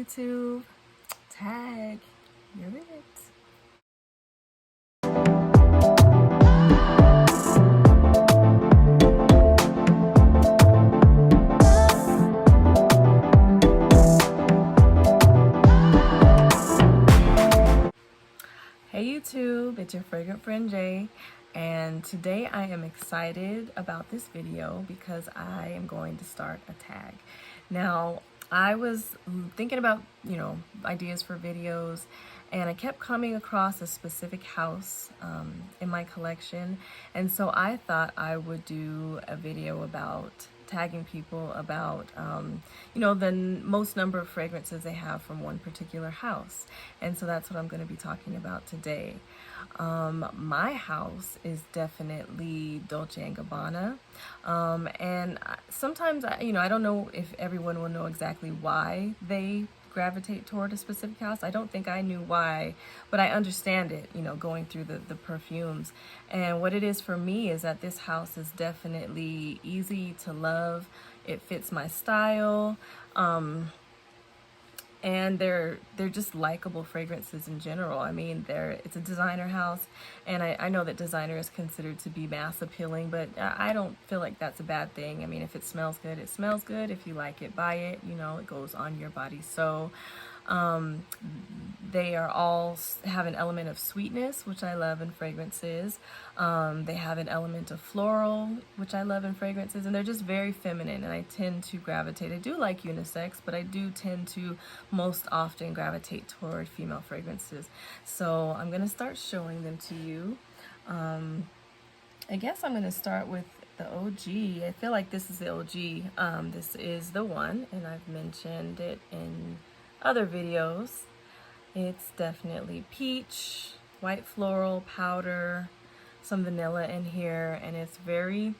YouTube. Tag, you're it. Hey YouTube, it's your fragrant friend Jay, and today I am excited about this video because I am going to start a tag. Now, I was thinking about, ideas for videos, and I kept coming across a specific house in my collection, and so I thought I would do a video about tagging people about the most number of fragrances they have from one particular house. And so that's what I'm going to be talking about today. My house is definitely Dolce & Gabbana, and sometimes I don't know if everyone will know exactly why they gravitate toward a specific house. I don't think I knew why, but I understand it, going through the perfumes. And what it is for me is that this house is definitely easy to love. It fits my style. And they're just likable fragrances in general. I mean, it's a designer house, and I know that designer is considered to be mass appealing, but I don't feel like that's a bad thing. I mean, if it smells good, it smells good. If you like it, buy it. It goes on your body. So they are all have an element of sweetness, which I love in fragrances. They have an element of floral, which I love in fragrances, and they're just very feminine, and I tend to gravitate. I do like unisex, but I do tend to most often gravitate toward female fragrances. So I'm going to start showing them to you. I guess I'm going to start with the OG. I feel like this is the OG. This is the one, and I've mentioned it in other videos. It's definitely peach, white floral, powder, some vanilla in here, and it's very,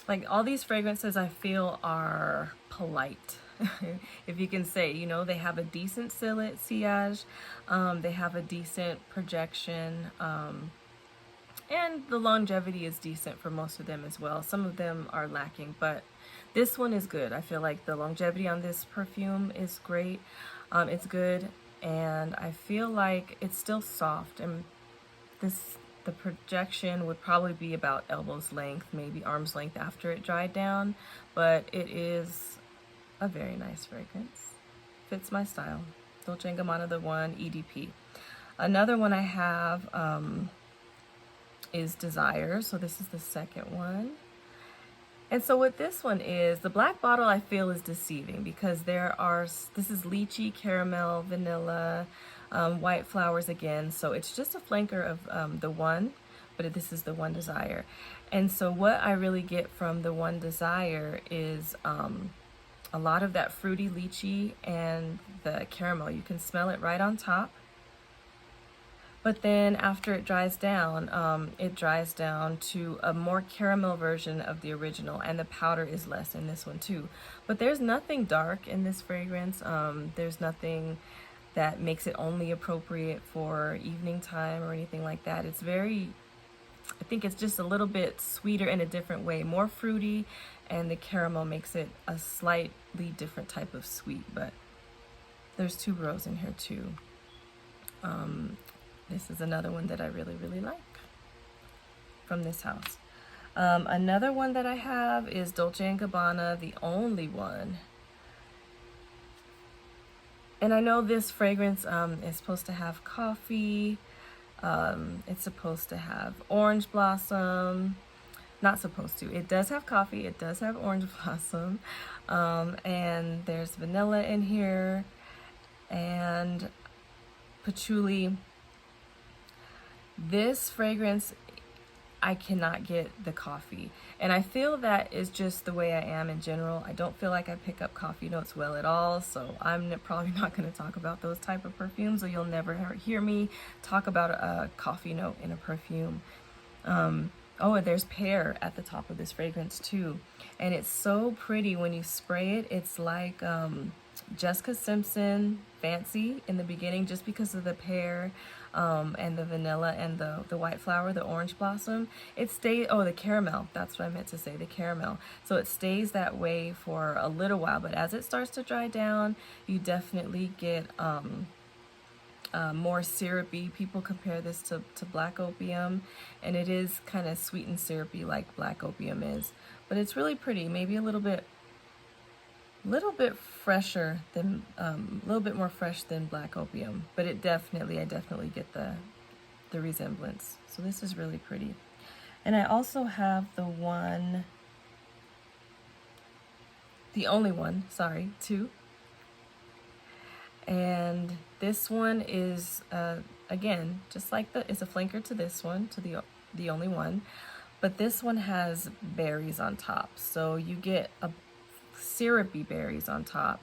like, all these fragrances I feel are polite. If you can say, they have a decent sillage, they have a decent projection, and the longevity is decent for most of them as well. Some of them are lacking, but this one is good. I feel like the longevity on this perfume is great. It's good, and I feel like it's still soft, and the projection would probably be about elbow's length, maybe arm's length after it dried down, but it is a very nice fragrance. Fits my style. Dolce & Gabbana, the One EDP. Another one I have is Desire, so this is the second one. And so what this one is, the black bottle I feel is deceiving because this is lychee, caramel, vanilla, white flowers again. So it's just a flanker of the One, but this is the One Desire. And so what I really get from the One Desire is a lot of that fruity lychee and the caramel. You can smell it right on top. But then after it dries down to a more caramel version of the original, and the powder is less in this one too. But there's nothing dark in this fragrance. There's nothing that makes it only appropriate for evening time or anything like that. It's I think it's just a little bit sweeter in a different way, more fruity, and the caramel makes it a slightly different type of sweet. But there's tuberose in here too. This is another one that I really, really like from this house. Another one that I have is Dolce & Gabbana, the Only One. And I know this fragrance is supposed to have coffee. It's supposed to have orange blossom. Not supposed to. It does have coffee. It does have orange blossom. And there's vanilla in here. And patchouli. This fragrance, I cannot get the coffee, and I feel that is just the way I am in general. I don't feel like I pick up coffee notes well at all, so I'm probably not going to talk about those type of perfumes, or you'll never hear me talk about a coffee note in a perfume. Oh, and there's pear at the top of this fragrance too, and it's so pretty when you spray it. It's like Jessica Simpson Fancy in the beginning, just because of the pear and the vanilla and the white flower, the orange blossom. It stays, oh, the caramel, that's what I meant to say, the caramel. So it stays that way for a little while, but as it starts to dry down, you definitely get more syrupy. People compare this to black opium, and it is kind of sweet and syrupy like black opium is, but it's really pretty. Maybe a little bit fresher than a little bit more fresh than black opium, but it definitely, I definitely get the resemblance. So this is really pretty. And I also have the only one, sorry, 2. And this one is again, just like it's a flanker to this one, to the only one, but this one has berries on top, so you get a syrupy berries on top.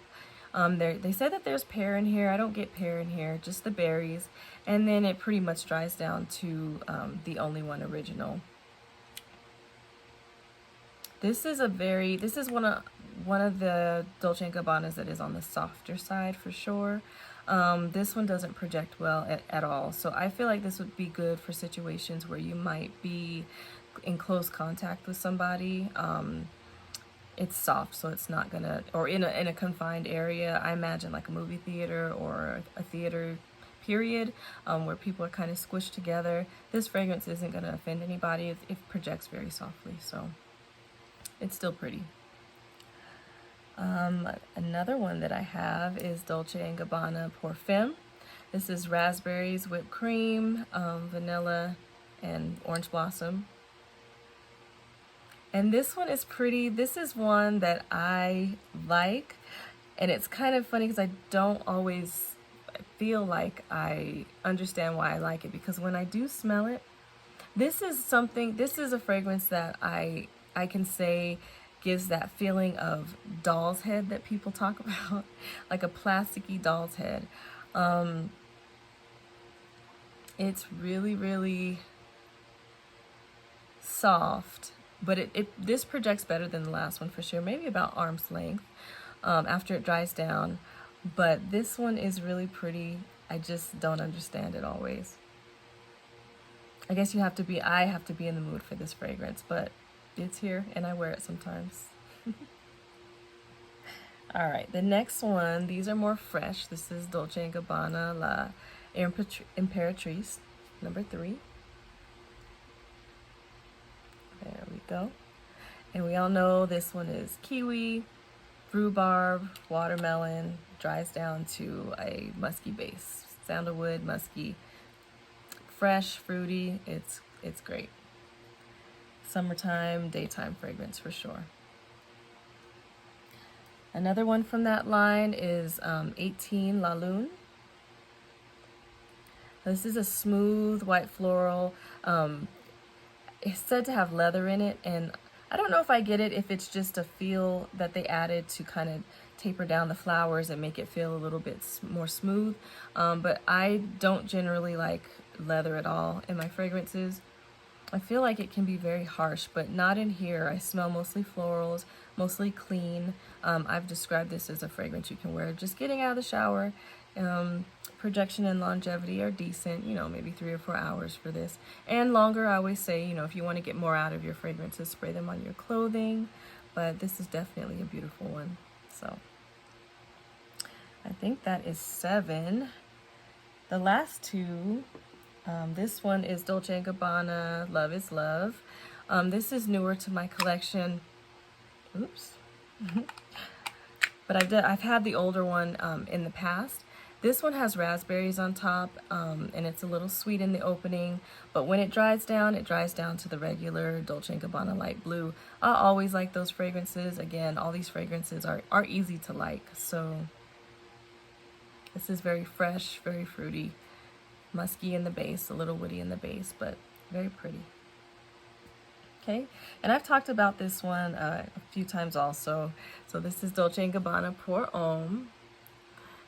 They said that there's pear in here. I don't get pear in here, just the berries, and then it pretty much dries down to the only one original. This is one of the Dolce & Gabbanas that is on the softer side for sure. This one doesn't project well at all, so I feel like this would be good for situations where you might be in close contact with somebody. It's soft, so it's not gonna, or in a confined area, I imagine like a movie theater or a theater period, where people are kind of squished together. This fragrance isn't gonna offend anybody. It projects very softly, so it's still pretty. Another one that I have is Dolce & Gabbana Perfume. This is raspberries, whipped cream, vanilla, and orange blossom. And this one is pretty. This is one that I like, and it's kind of funny because I don't always feel like I understand why I like it, because when I do smell it, this is a fragrance that I can say gives that feeling of doll's head that people talk about, like a plasticky doll's head. It's really, really soft, but this projects better than the last one for sure, maybe about arm's length after it dries down. But this one is really pretty. I just don't understand it always. I guess I have to be in the mood for this fragrance, but it's here and I wear it sometimes. All right, the next one, these are more fresh. This is Dolce & Gabbana L'Imperatrice, number 3. There we go. And we all know this one is kiwi, rhubarb, watermelon, dries down to a musky base. Sandalwood, musky, fresh, fruity. It's great. Summertime, daytime fragrance for sure. Another one from that line is 18 Laloon. This is a smooth white floral. It's said to have leather in it, and I don't know if I get it, if it's just a feel that they added to kind of taper down the flowers and make it feel a little bit more smooth. But I don't generally like leather at all in my fragrances. I feel like it can be very harsh, but not in here. I smell mostly florals, mostly clean. I've described this as a fragrance you can wear just getting out of the shower. Projection and longevity are decent, maybe 3 or 4 hours for this. And longer, I always say, if you want to get more out of your fragrances, spray them on your clothing. But this is definitely a beautiful one. So I think that is 7. The last 2, this one is Dolce & Gabbana Love is Love. This is newer to my collection. Oops. But I've had the older one in the past. This one has raspberries on top, and it's a little sweet in the opening, but when it dries down to the regular Dolce & Gabbana light blue. I always like those fragrances. Again, all these fragrances are easy to like, so this is very fresh, very fruity, musky in the base, a little woody in the base, but very pretty. Okay, and I've talked about this one a few times also. So this is Dolce & Gabbana Pour Homme.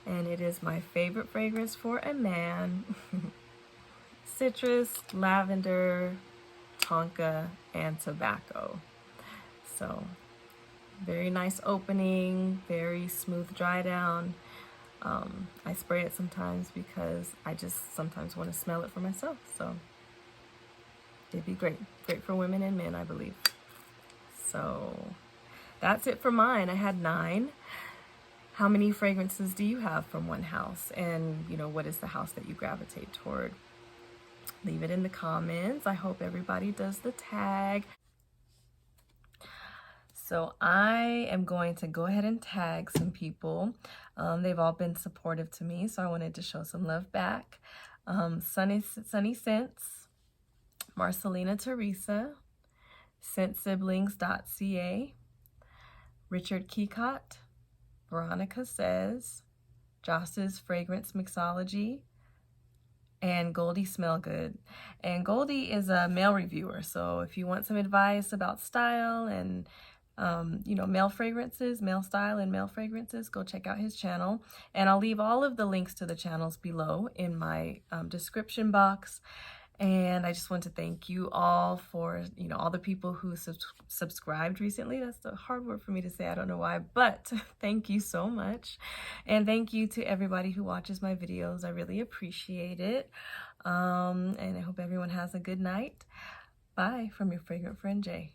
And it is my favorite fragrance for a man. Citrus, lavender, tonka, and tobacco. So Very nice opening, very smooth dry down. I spray it sometimes because I just sometimes want to smell it for myself. So it'd be great. Great for women and men, I believe. So that's it for mine. I had 9. How many fragrances do you have from one house? And, you know, what is the house that you gravitate toward? Leave it in the comments. I hope everybody does the tag. So I am going to go ahead and tag some people. They've all been supportive to me, so I wanted to show some love back. Sunny Scents, Marcelena Theresa, ScentSiblingsDotC.A, Richard Kikot, Veronica Says, Joss's Fragrance Mixology, and Goldy Smell Good. And Goldy is a male reviewer, so if you want some advice about style and you know, male fragrances, male style and male fragrances, go check out his channel. And I'll leave all of the links to the channels below in my description box. And I just want to thank you all for, you know, all the people who subscribed recently. That's a hard word for me to say. I don't know why, but thank you so much. And thank you to everybody who watches my videos. I really appreciate it. And I hope everyone has a good night. Bye from your fragrant friend, Jay.